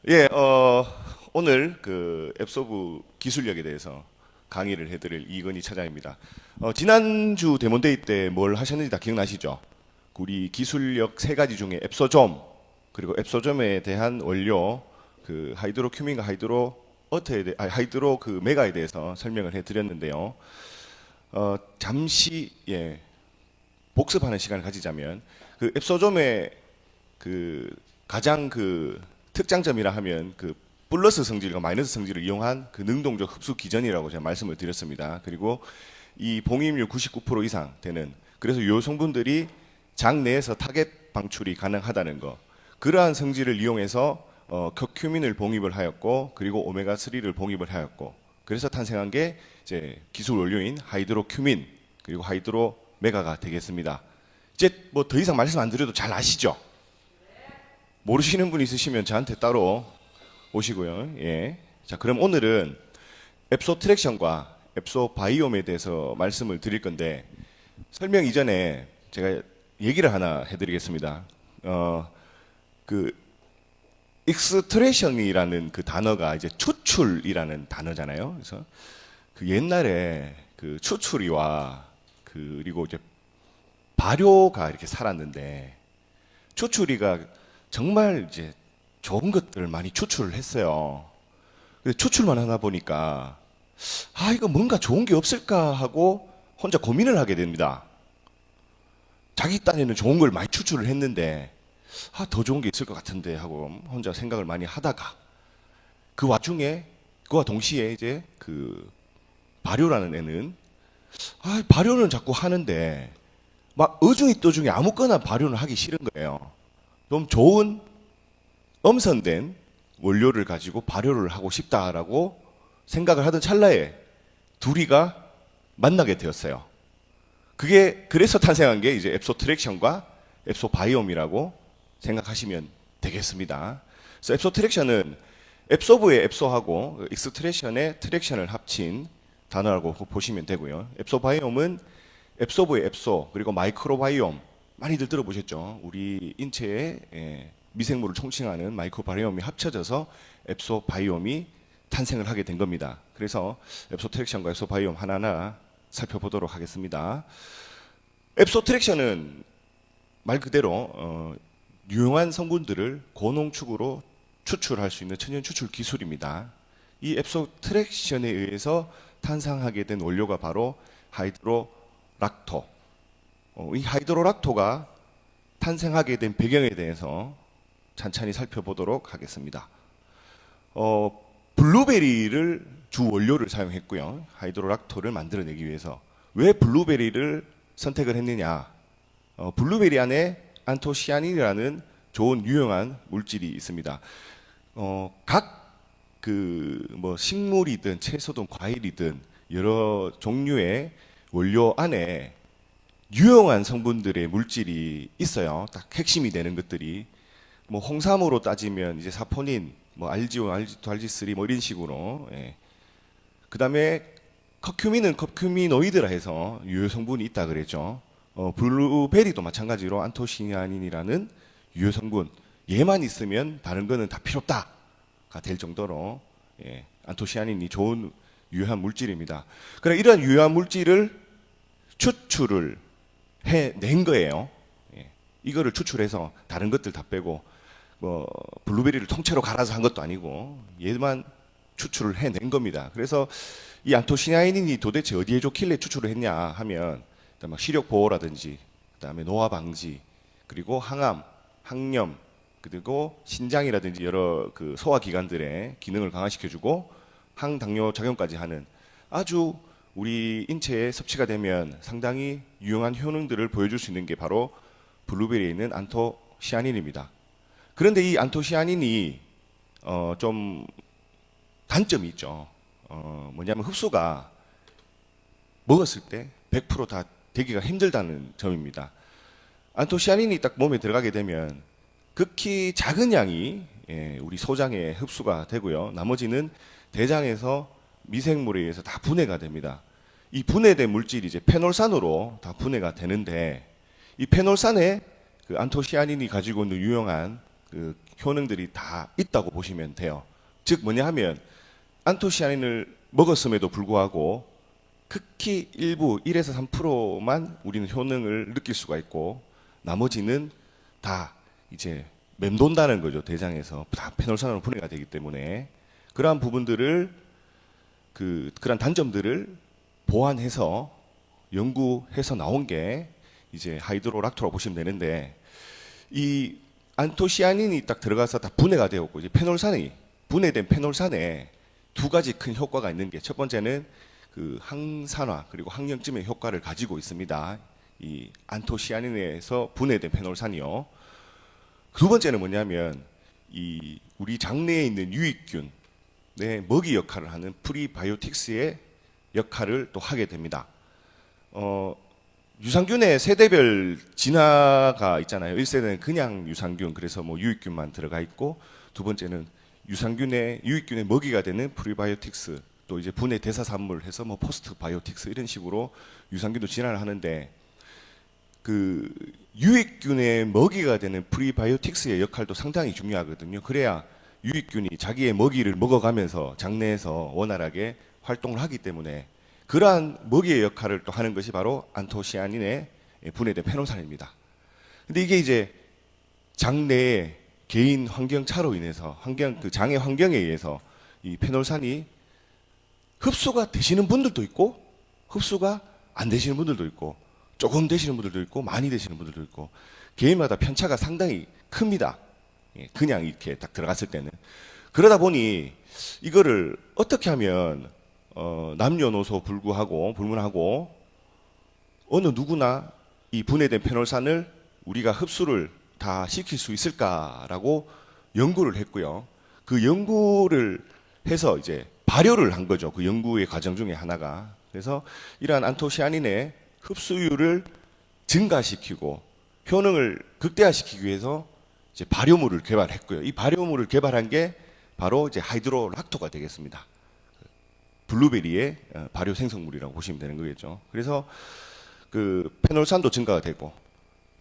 예, 오늘 그 앱소브 기술력에 대해서 강의를 해드릴 이건희 차장입니다. 지난주 데몬데이 때 뭘 하셨는지 다 기억나시죠? 우리 기술력 세 가지 중에 앱소점, 그리고 앱소점에 대한 원료, 그 하이드로 큐민과 하이드로 하이드로 그 메가에 대해서 설명을 해드렸는데요. 잠시, 복습하는 시간을 가지자면, 그 앱소점의 그 가장 그 특장점이라 하면 그 플러스 성질과 마이너스 성질을 이용한 그 능동적 흡수 기전이라고 제가 말씀을 드렸습니다. 그리고 이 봉입률 99% 이상 되는, 그래서 요 성분들이 장 내에서 타겟 방출이 가능하다는 거, 그러한 성질을 이용해서 커큐민을 봉입을 하였고, 그리고 오메가3를 봉입을 하였고, 그래서 탄생한 게 이제 기술 원료인 하이드로 큐민 그리고 하이드로 메가가 되겠습니다. 이제 뭐 더 이상 말씀 안 드려도 잘 아시죠? 모르시는 분 있으시면 저한테 따로 오시고요. 예. 자, 그럼 오늘은 앱소 트랙션과 앱소 바이옴에 대해서 말씀을 드릴 건데, 설명 이전에 제가 얘기를 하나 해드리겠습니다. 그 익스트레이션이라는 그 단어가 이제 추출이라는 단어잖아요. 그래서 그 옛날에 그 추출이와 그리고 이제 발효가 이렇게 살았는데, 추출이가 정말 이제 좋은 것들을 많이 추출을 했어요. 근데 추출만 하다 보니까 이거 뭔가 좋은 게 없을까 하고 혼자 고민을 하게 됩니다. 자기 딴에는 좋은 걸 많이 추출을 했는데 더 좋은 게 있을 것 같은데 하고 혼자 생각을 많이 하다가, 그 와중에 그와 동시에 이제 그 발효라는 애는 발효는 자꾸 하는데 막 어중이 떠중이 아무거나 발효는 하기 싫은 거예요. 좀 좋은 엄선된 원료를 가지고 발효를 하고 싶다라고 생각을 하던 찰나에 둘이가 만나게 되었어요. 그게 그래서 탄생한 게 이제 앱소 트랙션과 앱소 바이옴이라고 생각하시면 되겠습니다. 그래서 앱소 트랙션은 앱소브의 앱소하고 익스트랙션의 트랙션을 합친 단어라고 보시면 되고요. 앱소 바이옴은 앱소브의 앱소 그리고 마이크로바이옴, 많이들 들어보셨죠? 우리 인체의 미생물을 총칭하는 마이크로바이옴이 합쳐져서 앱소 바이옴이 탄생을 하게 된 겁니다. 그래서 앱소 트랙션과 앱소 바이옴 하나하나 살펴보도록 하겠습니다. 앱소 트랙션은 말 그대로 유용한 성분들을 고농축으로 추출할 수 있는 천연 추출 기술입니다. 이 앱소 트랙션에 의해서 탄생하게 된 원료가 바로 하이드로락토. 이 하이드로락토가 탄생하게 된 배경에 대해서 찬찬히 살펴보도록 하겠습니다. 블루베리를 주 원료를 사용했고요. 하이드로락토를 만들어내기 위해서. 왜 블루베리를 선택을 했느냐? 블루베리 안에 안토시아닌이라는 좋은 유용한 물질이 있습니다. 각 그 뭐 식물이든 채소든 과일이든 여러 종류의 원료 안에 유용한 성분들의 물질이 있어요. 딱 핵심이 되는 것들이. 뭐 홍삼으로 따지면 이제 사포닌, 뭐 알지온, 알지토, 알지3 뭐 이런 식으로. 예. 그다음에 커큐민은 커큐미노이드라 해서 유효 성분이 있다 그랬죠. 블루베리도 마찬가지로 안토시아닌이라는 유효 성분. 얘만 있으면 다른 거는 다 필요 없다가 될 정도로 안토시아닌이 좋은 유효한 물질입니다. 그래, 이러한 유효한 물질을 추출을 해낸 거예요. 이거를 추출해서 다른 것들 다 빼고 뭐 블루베리를 통째로 갈아서 한 것도 아니고 얘만 추출을 해낸 겁니다. 그래서 이 안토시아닌이 도대체 어디에 좋길래 추출을 했냐 하면, 막 시력 보호라든지, 그다음에 노화 방지, 그리고 항암, 항염, 그리고 신장이라든지 여러 그 소화 기관들의 기능을 강화시켜주고 항당뇨 작용까지 하는 아주 우리 인체에 섭취가 되면 상당히 유용한 효능들을 보여줄 수 있는 게 바로 블루베리에 있는 안토시아닌입니다. 그런데 이 안토시아닌이 좀 단점이 있죠. 뭐냐면 흡수가 먹었을 때 100%다 되기가 힘들다는 점입니다. 안토시아닌이 딱 몸에 들어가게 되면 극히 작은 양이 우리 소장에 흡수가 되고요. 나머지는 대장에서 미생물에 의해서 다 분해가 됩니다. 이 분해된 물질이 이제 페놀산으로 다 분해가 되는데, 이 페놀산에 그 안토시아닌이 가지고 있는 유용한 그 효능들이 다 있다고 보시면 돼요. 즉 뭐냐 하면 안토시아닌을 먹었음에도 불구하고 극히 일부 1에서 3%만 우리는 효능을 느낄 수가 있고 나머지는 다 이제 맴돈다는 거죠. 대장에서 다 페놀산으로 분해가 되기 때문에 그러한 부분들을 그런 단점들을 보완해서 연구해서 나온 게 이제 하이드로락토라고 보시면 되는데 이 안토시아닌이 딱 들어가서 다 분해가 되었고 이제 페놀산이 분해된 페놀산에 두 가지 큰 효과가 있는 게 첫 번째는 그 항산화 그리고 항염증의 효과를 가지고 있습니다. 이 안토시아닌에서 분해된 페놀산이요. 두 번째는 뭐냐면 이 우리 장내에 있는 유익균의 먹이 역할을 하는 프리바이오틱스의 역할을 또 하게 됩니다. 유산균의 세대별 진화가 있잖아요. 1세대는 그냥 유산균, 그래서 뭐 유익균만 들어가 있고, 두 번째는 유익균의 먹이가 되는 프리바이오틱스, 또 이제 분해 대사산물 해서 뭐 포스트 바이오틱스 이런 식으로 유산균도 진화를 하는데, 그 유익균의 먹이가 되는 프리바이오틱스의 역할도 상당히 중요하거든요. 그래야 유익균이 자기의 먹이를 먹어가면서 장내에서 원활하게 활동을 하기 때문에 그러한 먹이의 역할을 또 하는 것이 바로 안토시아닌의 분해된 페놀산입니다. 근데 이게 이제 장내의 개인 환경 차로 인해서 그 장의 환경에 의해서 이 페놀산이 흡수가 되시는 분들도 있고 흡수가 안 되시는 분들도 있고 조금 되시는 분들도 있고 많이 되시는 분들도 있고 개인마다 편차가 상당히 큽니다. 그냥 이렇게 딱 들어갔을 때는. 그러다 보니 이거를 어떻게 하면 남녀노소 불문하고 어느 누구나 이 분해된 페놀산을 우리가 흡수를 다 시킬 수 있을까라고 연구를 했고요. 그 연구를 해서 이제 발효를 한 거죠. 그 연구의 과정 중에 하나가. 그래서 이러한 안토시아닌의 흡수율을 증가시키고 효능을 극대화시키기 위해서 이제 발효물을 개발했고요. 이 발효물을 개발한 게 바로 이제 하이드로락토가 되겠습니다. 블루베리의 발효 생성물이라고 보시면 되는 거겠죠. 그래서 그 페놀산도 증가가 되고,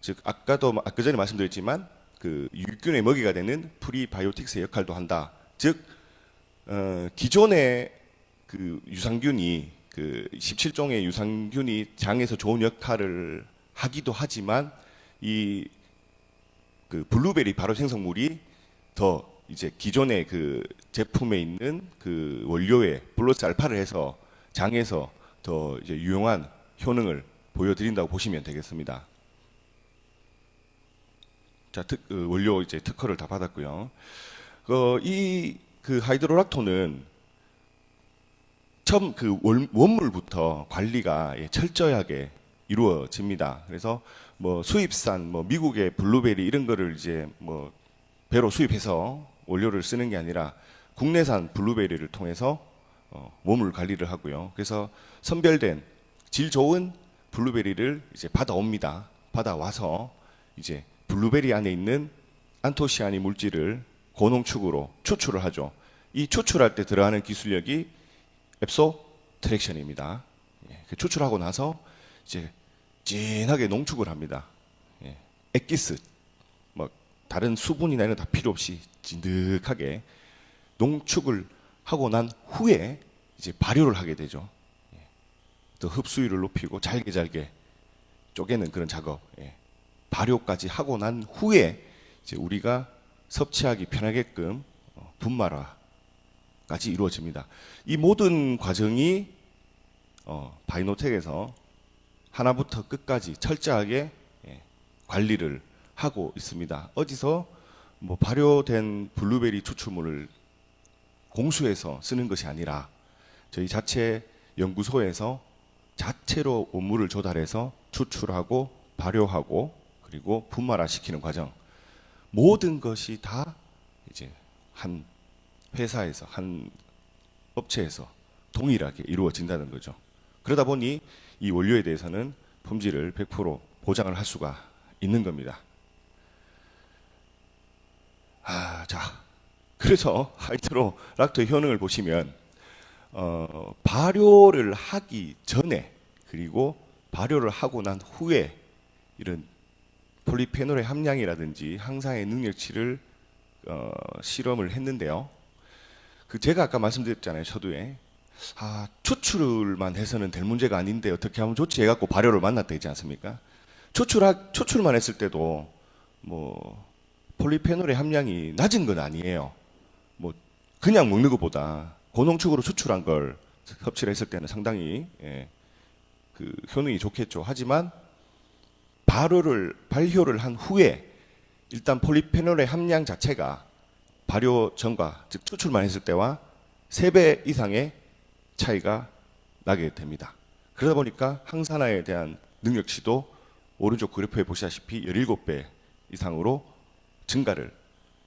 즉 아까 전에 말씀드렸지만 그 유익균의 먹이가 되는 프리바이오틱스의 역할도 한다. 즉 기존의 그 유산균이 그 17종의 유산균이 장에서 좋은 역할을 하기도 하지만 이 그 블루베리 발효 생성물이 더 이제 기존의 그 제품에 있는 그 원료에 플러스 알파를 해서 장에서 더 이제 유용한 효능을 보여드린다고 보시면 되겠습니다. 자, 원료 이제 특허를 다 받았고요. 이 그 하이드로락토는 처음 그 원물부터 관리가 철저하게 이루어집니다. 그래서 뭐 수입산 뭐 미국의 블루베리 이런 거를 이제 뭐 배로 수입해서 원료를 쓰는 게 아니라 국내산 블루베리를 통해서 원물 관리를 하고요. 그래서 선별된 질 좋은 블루베리를 이제 받아옵니다. 받아와서 이제 블루베리 안에 있는 안토시아닌 물질을 고농축으로 추출을 하죠. 이 추출할 때 들어가는 기술력이 앱소 트랙션입니다. 추출하고 나서 이제 진하게 농축을 합니다. 액기스, 뭐 다른 수분이나 이런 거 다 필요 없이 진득하게 농축을 하고 난 후에 이제 발효를 하게 되죠. 더 흡수율을 높이고 잘게 쪼개는 그런 작업. 발효까지 하고 난 후에 이제 우리가 섭취하기 편하게끔 분말화까지 이루어집니다. 이 모든 과정이 바이노텍에서 하나부터 끝까지 철저하게 관리를 하고 있습니다. 어디서 뭐 발효된 블루베리 추출물을 공수해서 쓰는 것이 아니라 저희 자체 연구소에서 자체로 원물을 조달해서 추출하고 발효하고 그리고 분말화시키는 과정, 모든 것이 다 이제 한 회사에서 한 업체에서 동일하게 이루어진다는 거죠. 그러다 보니 이 원료에 대해서는 품질을 100% 보장을 할 수가 있는 겁니다. 자, 그래서 하이드로락토의 효능을 보시면 발효를 하기 전에 그리고 발효를 하고 난 후에 이런 폴리페놀의 함량이라든지 항산의 능력치를 실험을 했는데요. 그 제가 아까 말씀드렸잖아요. 서두에 추출만 해서는 될 문제가 아닌데 어떻게 하면 좋지 해갖고 발효를 만났다 했지 않습니까? 추출만 했을 때도 뭐 폴리페놀의 함량이 낮은 건 아니에요. 뭐 그냥 먹는 것보다 고농축으로 추출한 걸 섭취를 했을 때는 상당히 그 효능이 좋겠죠. 하지만 발효를 한 후에 일단 폴리페놀의 함량 자체가 발효 전과 즉 추출만 했을 때와 3배 이상의 차이가 나게 됩니다. 그러다 보니까 항산화에 대한 능력치도 오른쪽 그래프에 보시다시피 17배 이상으로 증가를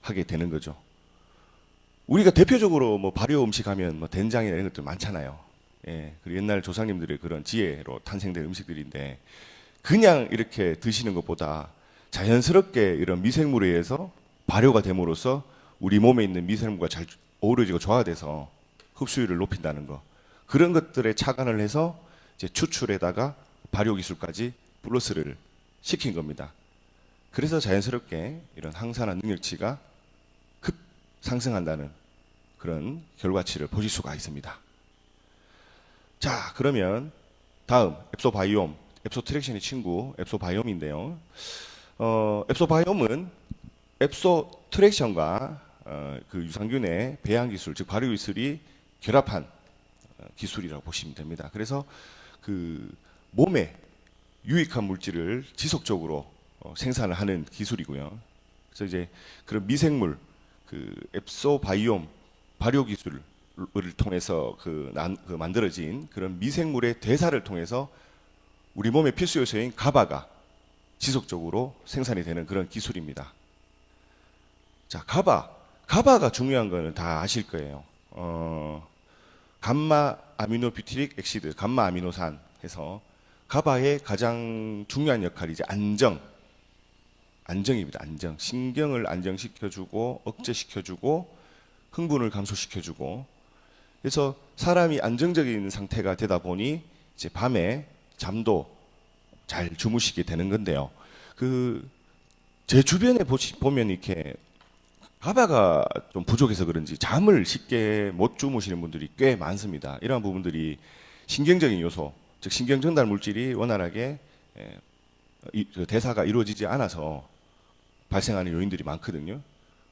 하게 되는 거죠. 우리가 대표적으로 뭐 발효 음식 하면 뭐 된장이나 이런 것들 많잖아요. 그리고 옛날 조상님들의 그런 지혜로 탄생된 음식들인데 그냥 이렇게 드시는 것보다 자연스럽게 이런 미생물에 의해서 발효가 됨으로써 우리 몸에 있는 미생물과 잘 어우러지고 조화돼서 흡수율을 높인다는 거. 그런 것들에 착안을 해서 이제 추출에다가 발효 기술까지 플러스를 시킨 겁니다. 그래서 자연스럽게 이런 항산화 능력치가 급 상승한다는 그런 결과치를 보실 수가 있습니다. 자, 그러면 다음 앱소바이옴, 앱소트랙션의 친구 앱소바이옴인데요. 앱소바이옴은 앱소트랙션과 그 유산균의 배양 기술, 즉 발효 기술이 결합한 기술이라고 보시면 됩니다. 그래서 그 몸에 유익한 물질을 지속적으로 생산을 하는 기술이고요. 그래서 이제 그런 미생물, 그 앱소바이옴 발효 기술을 통해서 만들어진 그런 미생물의 대사를 통해서 우리 몸의 필수 요소인 가바가 지속적으로 생산이 되는 그런 기술입니다. 자, 가바가 중요한 거는 다 아실 거예요. 감마 아미노 뷰티릭 액시드, 감마 아미노산 해서 가바의 가장 중요한 역할이 이제 안정입니다. 안정. 신경을 안정시켜주고 억제시켜주고 흥분을 감소시켜주고 그래서 사람이 안정적인 상태가 되다 보니 이제 밤에 잠도 잘 주무시게 되는 건데요. 제 주변에 보면 이렇게 가바가 좀 부족해서 그런지 잠을 쉽게 못 주무시는 분들이 꽤 많습니다. 이러한 부분들이 신경적인 요소, 즉 신경 전달 물질이 원활하게 대사가 이루어지지 않아서 발생하는 요인들이 많거든요.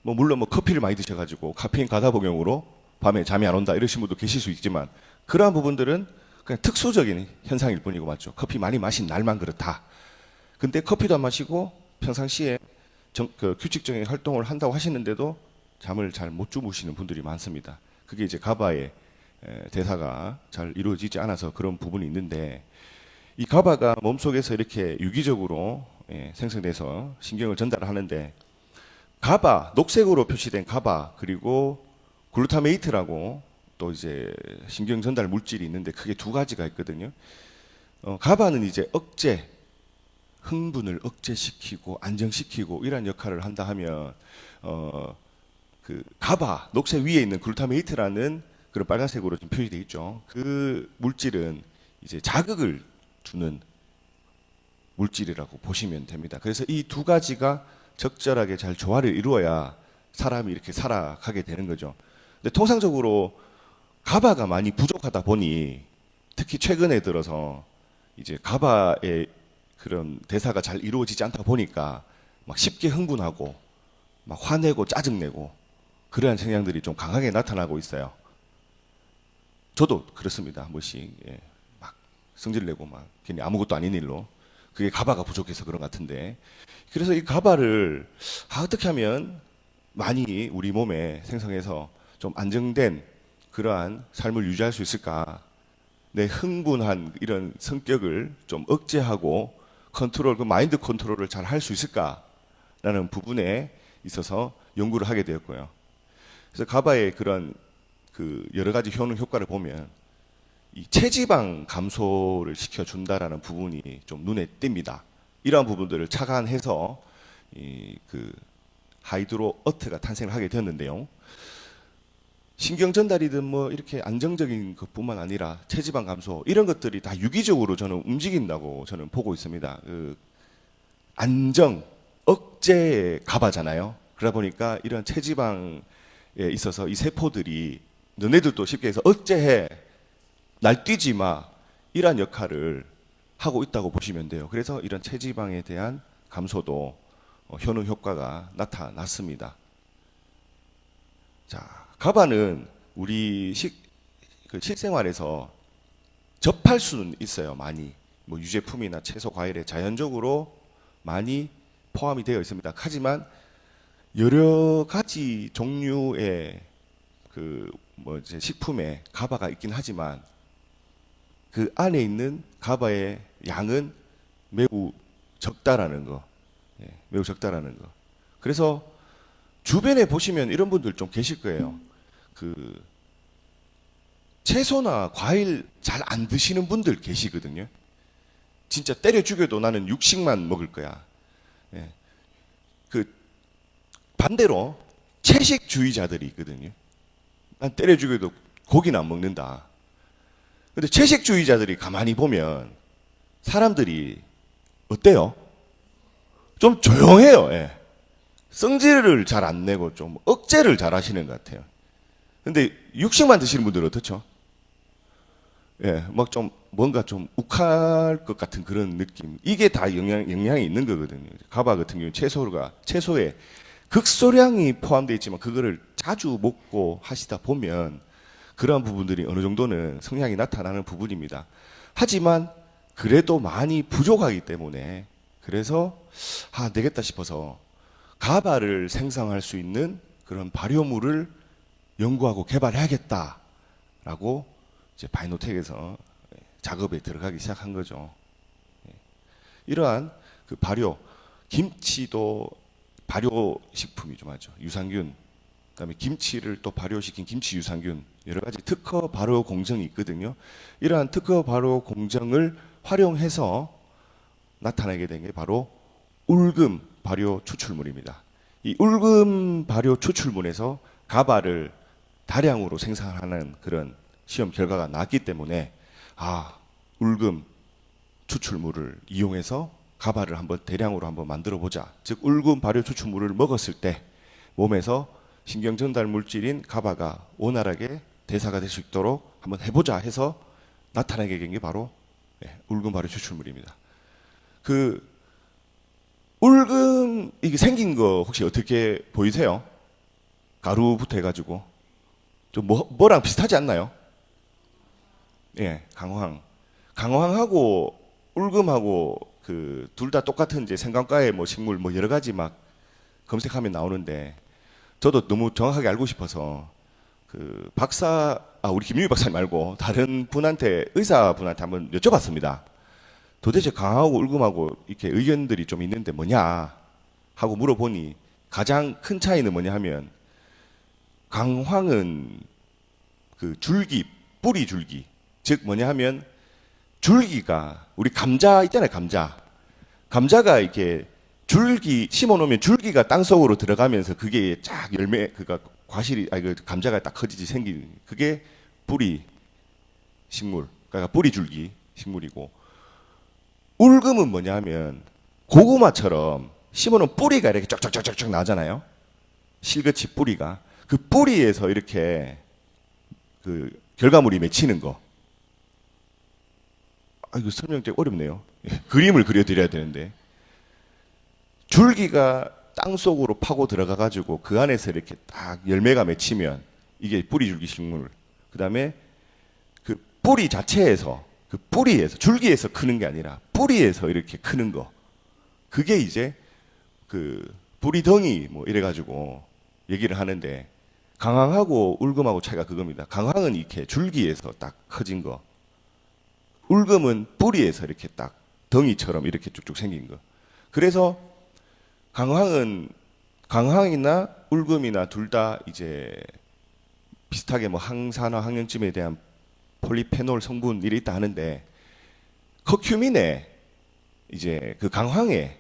물론 커피를 많이 드셔가지고 카페인 과다복용으로 밤에 잠이 안 온다 이러신 분도 계실 수 있지만 그러한 부분들은 그냥 특수적인 현상일 뿐이고 맞죠. 커피 많이 마신 날만 그렇다. 근데 커피도 안 마시고 평상시에 규칙적인 활동을 한다고 하시는데도 잠을 잘 못 주무시는 분들이 많습니다. 그게 이제 가바의 대사가 잘 이루어지지 않아서 그런 부분이 있는데 이 가바가 몸속에서 이렇게 유기적으로 생성돼서 신경을 전달하는데 가바, 녹색으로 표시된 가바 그리고 글루타메이트라고 또 이제 신경 전달 물질이 있는데 크게 두 가지가 있거든요. 가바는 이제 흥분을 억제시키고 안정시키고 이런 역할을 한다 하면 그 가바 녹색 위에 있는 글루타메이트라는 그런 빨간색으로 좀 표시되어 있죠. 그 물질은 이제 자극을 주는 물질이라고 보시면 됩니다. 그래서 이 두 가지가 적절하게 잘 조화를 이루어야 사람이 이렇게 살아가게 되는 거죠. 근데 통상적으로 가바가 많이 부족하다 보니 특히 최근에 들어서 이제 가바의 그런 대사가 잘 이루어지지 않다 보니까 막 쉽게 흥분하고 막 화내고 짜증내고 그러한 성향들이 좀 강하게 나타나고 있어요. 저도 그렇습니다. 막 성질내고 막 괜히 아무것도 아닌 일로 그게 가바가 부족해서 그런 것 같은데 그래서 이 가바를 어떻게 하면 많이 우리 몸에 생성해서 좀 안정된 그러한 삶을 유지할 수 있을까? 내 흥분한 이런 성격을 좀 억제하고 그 마인드 컨트롤을 잘 할 수 있을까라는 부분에 있어서 연구를 하게 되었고요. 그래서 가바의 그런 여러 가지 효과를 보면 이 체지방 감소를 시켜준다라는 부분이 좀 눈에 띕니다. 이러한 부분들을 착안해서 하이드로 어트가 탄생을 하게 되었는데요. 신경 전달이든 이렇게 안정적인 것뿐만 아니라 체지방 감소 이런 것들이 다 유기적으로 저는 움직인다고 저는 보고 있습니다. 안정, 억제의 가바잖아요. 그러다 보니까 이런 체지방에 있어서 이 세포들이 너네들도 쉽게 해서 어째해 날뛰지 마 이런 역할을 하고 있다고 보시면 돼요. 그래서 이런 체지방에 대한 감소도 효능 효과가 나타났습니다. 자, 가바는 우리 실생활에서 접할 수는 있어요. 많이 뭐 유제품이나 채소, 과일에 자연적으로 많이 포함이 되어 있습니다. 하지만 여러 가지 종류의 이제 식품에 가바가 있긴 하지만 그 안에 있는 가바의 양은 매우 적다라는 거, 매우 적다라는 거. 그래서 주변에 보시면 이런 분들 좀 계실 거예요. 그 채소나 과일 잘 안 드시는 분들 계시거든요. 진짜 때려 죽여도 나는 육식만 먹을 거야. 예. 그 반대로 채식주의자들이 있거든요. 난 때려 죽여도 고기는 안 먹는다. 근데 채식주의자들이 가만히 보면 사람들이 어때요? 좀 조용해요. 예. 성질을 잘 안 내고 좀 억제를 잘 하시는 것 같아요. 근데 육식만 드시는 분들은 어떻죠? 예, 막 좀 뭔가 좀 욱할 것 같은 그런 느낌. 이게 다 영향이 있는 거거든요. 가바 같은 경우 채소에 극소량이 포함되어 있지만 그거를 자주 먹고 하시다 보면 그러한 부분들이 어느 정도는 성향이 나타나는 부분입니다. 하지만 그래도 많이 부족하기 때문에 그래서 되겠다 싶어서 가바를 생성할 수 있는 그런 발효물을 연구하고 개발해야겠다라고 이제 바이노텍에서 작업에 들어가기 시작한 거죠. 이러한 그 발효, 김치도 발효식품이 좀 하죠. 유산균, 그다음에 김치를 또 발효시킨 김치 유산균, 여러 가지 특허 발효 공정이 있거든요. 이러한 특허 발효 공정을 활용해서 나타나게 된 게 바로 울금 발효 추출물입니다. 이 울금 발효 추출물에서 가바를 다량으로 생산하는 그런 시험 결과가 나왔기 때문에 울금 추출물을 이용해서 가바를 한번 대량으로 한번 만들어 보자. 즉 울금 발효 추출물을 먹었을 때 몸에서 신경 전달 물질인 가바가 원활하게 대사가 될 수 있도록 한번 해보자 해서 나타나게 된 게 바로 울금 발효 추출물입니다. 그 울금 이게 생긴 거 혹시 어떻게 보이세요? 가루부터 해가지고 좀 뭐랑 비슷하지 않나요? 예, 강황하고 울금하고 그 둘 다 똑같은 이제 생강가의 뭐 식물 뭐 여러 가지 막 검색하면 나오는데 저도 너무 정확하게 알고 싶어서 그 우리 김유희 박사님 말고 다른 분한테 의사분한테 한번 여쭤봤습니다. 도대체 강황하고 울금하고 이렇게 의견들이 좀 있는데 뭐냐 하고 물어보니 가장 큰 차이는 뭐냐 하면 강황은 그 줄기, 뿌리 줄기. 즉 뭐냐 하면 줄기가 우리 감자 있잖아요, 감자가 이렇게 줄기 심어 놓으면 줄기가 땅 속으로 들어가면서 그게 쫙 그가 그 감자가 딱 커지지 생기는 그게 뿌리 식물, 그러니까 뿌리 줄기 식물이고 울금은 뭐냐 하면 고구마처럼 심어 놓은 뿌리가 이렇게 쫙쫙쫙쫙 나잖아요. 실끝이 뿌리가 그 뿌리에서 이렇게 그 결과물이 맺히는 거. 이거 설명 되게 어렵네요. 그림을 그려드려야 되는데 줄기가 땅 속으로 파고 들어가 가지고 그 안에서 이렇게 딱 열매가 맺히면 이게 뿌리줄기 식물. 그다음에 그 뿌리 자체에서 그 뿌리에서 줄기에서 크는 게 아니라 뿌리에서 이렇게 크는 거. 그게 이제 그 뿌리덩이 뭐 이래 가지고 얘기를 하는데 강황하고 울금하고 차이가 그겁니다. 강황은 이렇게 줄기에서 딱 커진 거. 울금은 뿌리에서 이렇게 딱 덩이처럼 이렇게 쭉쭉 생긴 거. 그래서 강황이나 울금이나 둘 다 이제 비슷하게 뭐 항산화 항염증에 대한 폴리페놀 성분이 있다 하는데 커큐민에 이제 그 강황에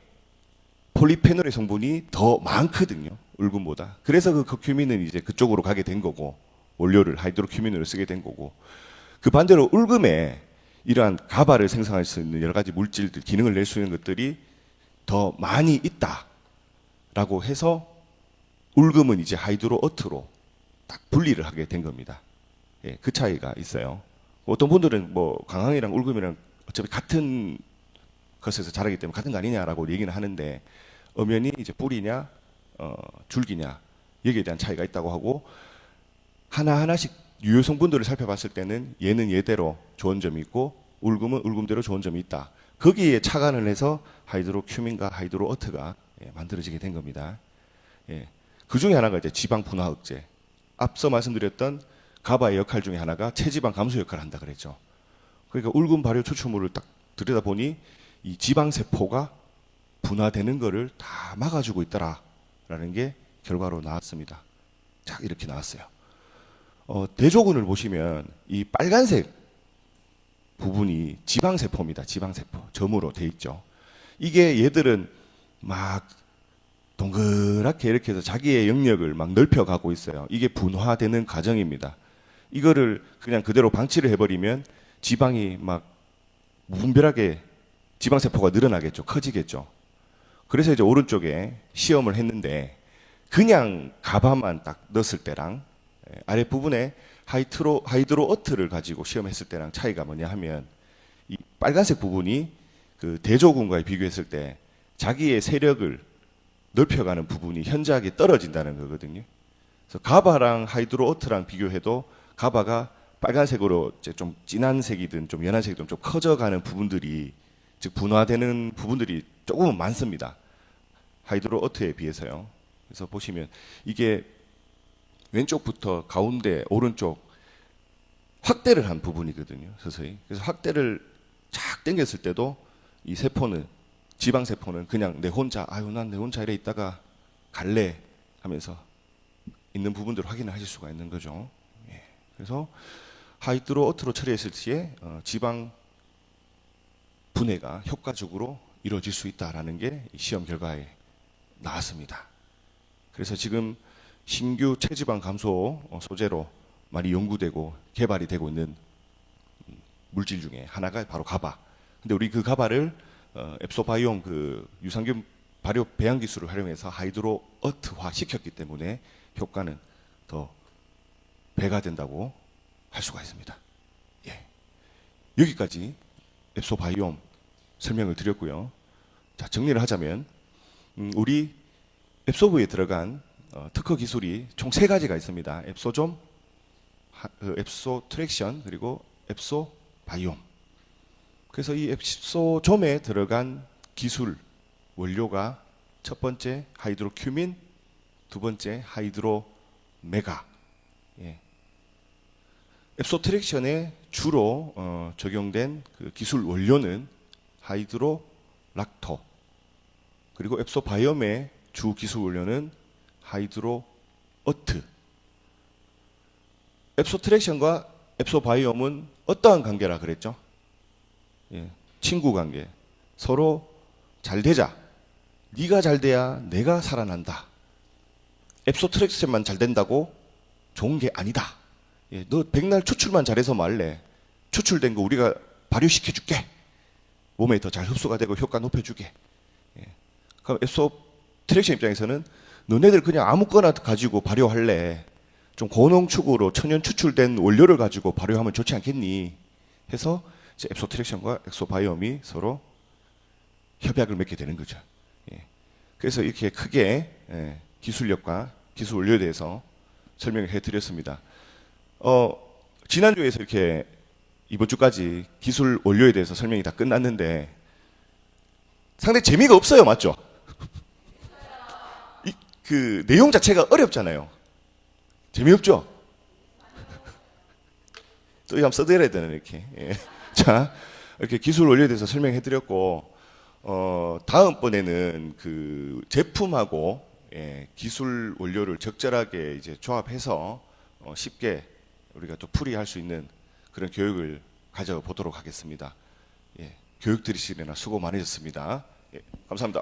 폴리페놀의 성분이 더 많거든요. 울금보다. 그래서 그 커큐민은 이제 그쪽으로 가게 된 거고 원료를 하이드로큐민으로 쓰게 된 거고 그 반대로 울금에 이러한 가바를 생성할 수 있는 여러 가지 물질들, 기능을 낼 수 있는 것들이 더 많이 있다라고 해서 울금은 이제 하이드로 어트로 딱 분리를 하게 된 겁니다. 예, 그 차이가 있어요. 어떤 분들은 뭐 강황이랑 울금이랑 어차피 같은 것에서 자라기 때문에 같은 거 아니냐라고 얘기는 하는데, 엄연히 이제 뿌리냐 줄기냐 여기에 대한 차이가 있다고 하고, 하나하나씩 유효 성분들을 살펴봤을 때는 얘는 얘대로 좋은 점이 있고 울금은 울금대로 좋은 점이 있다. 거기에 착안을 해서 하이드로큐민과 하이드로어트가 만들어지게 된 겁니다. 예. 그 중에 하나가 이제 지방 분화 억제. 앞서 말씀드렸던 가바의 역할 중에 하나가 체지방 감소 역할을 한다 그랬죠. 그러니까 울금 발효 추출물을 딱 들여다보니 이 지방 세포가 분화되는 거를 다 막아주고 있더라라는 게 결과로 나왔습니다. 자, 이렇게 나왔어요. 대조군을 보시면 이 빨간색 부분이 지방세포입니다. 지방세포. 점으로 돼 있죠. 이게 얘들은 막 동그랗게 이렇게 해서 자기의 영역을 막 넓혀가고 있어요. 이게 분화되는 과정입니다. 이거를 그냥 그대로 방치를 해버리면 지방이 막 무분별하게 지방세포가 늘어나겠죠. 커지겠죠. 그래서 이제 오른쪽에 시험을 했는데, 그냥 가바만 딱 넣었을 때랑 아랫부분에 하이드로어트를 가지고 시험했을 때랑 차이가 뭐냐 하면, 이 빨간색 부분이 그 대조군과에 비교했을 때 자기의 세력을 넓혀가는 부분이 현저하게 떨어진다는 거거든요. 그래서 가바랑 하이드로어트랑 비교해도 가바가 빨간색으로 이제 좀 진한 색이든 좀 연한 색이든 좀 커져가는 부분들이, 즉 분화되는 부분들이 조금은 많습니다. 하이드로어트에 비해서요. 그래서 보시면 이게 왼쪽부터 가운데 오른쪽 확대를 한 부분이거든요. 서서히. 그래서 확대를 쫙 당겼을 때도 이 세포는, 지방 세포는 그냥 내 혼자, 아유 난 내 혼자 이래 있다가 갈래 하면서 있는 부분들을 확인을 하실 수가 있는 거죠. 예. 그래서 하이드로어트로 처리했을 시에 지방 분해가 효과적으로 이루어질 수 있다라는 게 시험 결과에 나왔습니다. 그래서 지금 신규 체지방 감소 소재로 많이 연구되고 개발이 되고 있는 물질 중에 하나가 바로 가바. 근데 우리 그 가바를 앱소바이옴 그 유산균 발효 배양 기술을 활용해서 하이드로어트화 시켰기 때문에 효과는 더 배가 된다고 할 수가 있습니다. 예. 여기까지 앱소바이옴 설명을 드렸고요. 자, 정리를 하자면 우리 앱소브에 들어간 특허 기술이 총 3가지가 있습니다. 앱소좀, 앱소 트랙션, 그리고 앱소 바이옴. 그래서 이 앱소좀에 들어간 기술 원료가 첫 번째 하이드로큐민, 두 번째 하이드로메가. 예. 앱소 트랙션에 주로 적용된 그 기술 원료는 하이드로락토, 그리고 앱소 바이옴의 주 기술 원료는 하이드로어트. 앱소 트랙션과 앱소 바이옴은 어떠한 관계라 그랬죠? 예, 친구 관계. 서로 잘 되자. 네가 잘 돼야 내가 살아난다. 앱소 트랙션만 잘 된다고 좋은 게 아니다. 예, 너 백날 추출만 잘해서 말래. 추출된 거 우리가 발효시켜 줄게. 몸에 더 잘 흡수가 되고 효과 높여주게. 예. 그럼 앱소 트랙션 입장에서는 너네들 그냥 아무거나 가지고 발효할래. 좀 고농축으로 천연 추출된 원료를 가지고 발효하면 좋지 않겠니? 해서 이제 앱소 트랙션과 앱소 바이옴이 서로 협약을 맺게 되는 거죠. 예. 그래서 이렇게 크게 기술력과 기술 원료에 대해서 설명을 해드렸습니다. 지난주에서 이렇게 이번 주까지 기술 원료에 대해서 설명이 다 끝났는데 상당히 재미가 없어요, 맞죠? 그 내용 자체가 어렵잖아요. 재미없죠? 또 한번 써드려야 되는 이렇게. 예. 자, 이렇게 기술 원료에 대해서 설명해드렸고, 다음번에는 그 제품하고 기술 원료를 적절하게 이제 조합해서 쉽게 우리가 또 풀이할 수 있는 그런 교육을 가져보도록 하겠습니다. 예, 교육 들으시느라 수고 많으셨습니다. 예, 감사합니다.